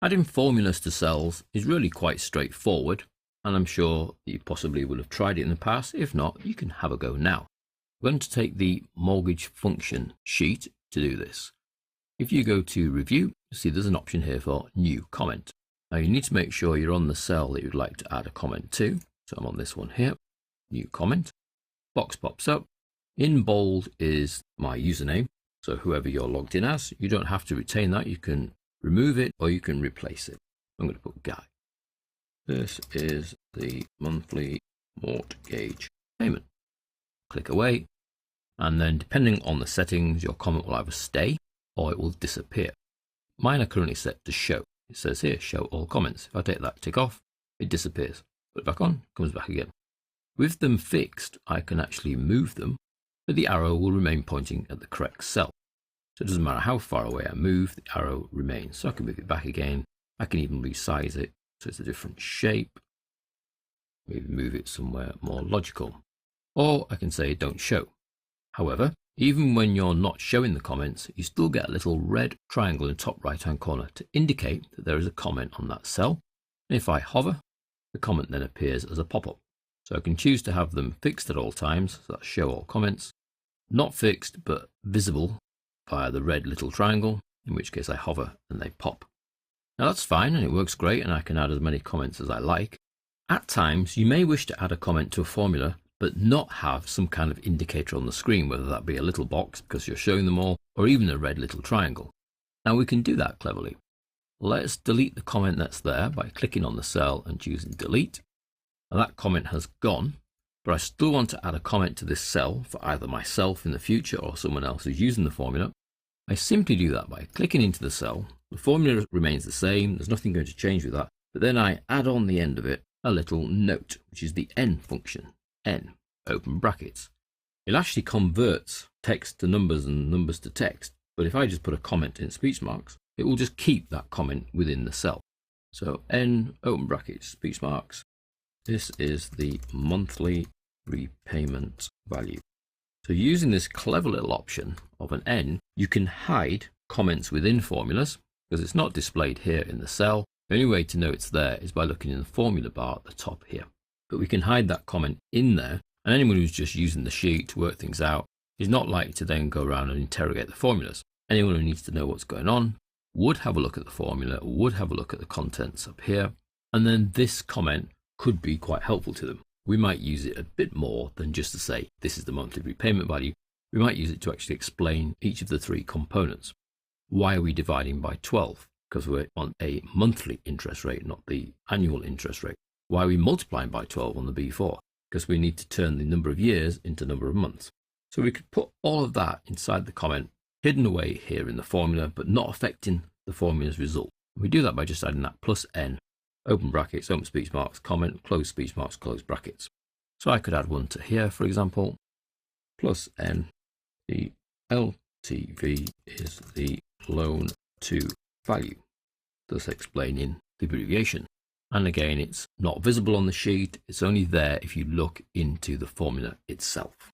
Adding formulas to cells is really quite straightforward, and I'm sure you possibly will have tried it in the past. If not, you can have a go now. We're going to take the mortgage function sheet to do this. If you go to review, you'll see there's an option here for new comment. Now you need to make sure you're on the cell that you'd like to add a comment to. So I'm on this one here, new comment. Box pops up. In bold is my username. So whoever you're logged in as, you don't have to retain that. You can remove it or you can replace it. I'm going to put Guy. This is the monthly mortgage payment. Click away. And then depending on the settings, your comment will either stay or it will disappear. Mine are currently set to show. It says here, show all comments. If I take that tick off, it disappears. Put it back on, comes back again. With them fixed, I can actually move them, but the arrow will remain pointing at the correct cell. So it doesn't matter how far away I move, the arrow remains. So I can move it back again. I can even resize it so it's a different shape. Maybe move it somewhere more logical. Or I can say don't show. However, even when you're not showing the comments, you still get a little red triangle in the top right hand corner to indicate that there is a comment on that cell. And if I hover, the comment then appears as a pop-up. So I can choose to have them fixed at all times, so that's show all comments, not fixed but visible via the red little triangle, in which case I hover and they pop. Now that's fine and it works great and I can add as many comments as I like. At times you may wish to add a comment to a formula but not have some kind of indicator on the screen, whether that be a little box because you're showing them all or even a red little triangle. Now we can do that cleverly. Let's delete the comment that's there by clicking on the cell and choosing delete. Now that comment has gone, but I still want to add a comment to this cell for either myself in the future or someone else who's using the formula. I simply do that by clicking into the cell. The formula remains the same, there's nothing going to change with that, but then I add on the end of it a little note, which is the n function, n, open brackets. It actually converts text to numbers and numbers to text, but if I just put a comment in speech marks, it will just keep that comment within the cell. So n, open brackets, speech marks. This is the monthly repayment value. So using this clever little option of an n, you can hide comments within formulas because it's not displayed here in the cell. The only way to know it's there is by looking in the formula bar at the top here. But we can hide that comment in there, and anyone who's just using the sheet to work things out is not likely to then go around and interrogate the formulas. Anyone who needs to know what's going on would have a look at the formula, would have a look at the contents up here, and then this comment could be quite helpful to them. We might use it a bit more than just to say this is the monthly repayment value. We might use it to actually explain each of the three components. Why are we dividing by 12? Because we want a monthly interest rate, not the annual interest rate. Why are we multiplying by 12 on the B4? Because we need to turn the number of years into number of months. So we could put all of that inside the comment, hidden away here in the formula, but not affecting the formula's result. We do that by just adding that plus n, open brackets, open speech marks, comment, close speech marks, close brackets. So I could add one to here, for example, plus n, the LTV is the loan to value, thus explaining the abbreviation. And again, it's not visible on the sheet. It's only there if you look into the formula itself.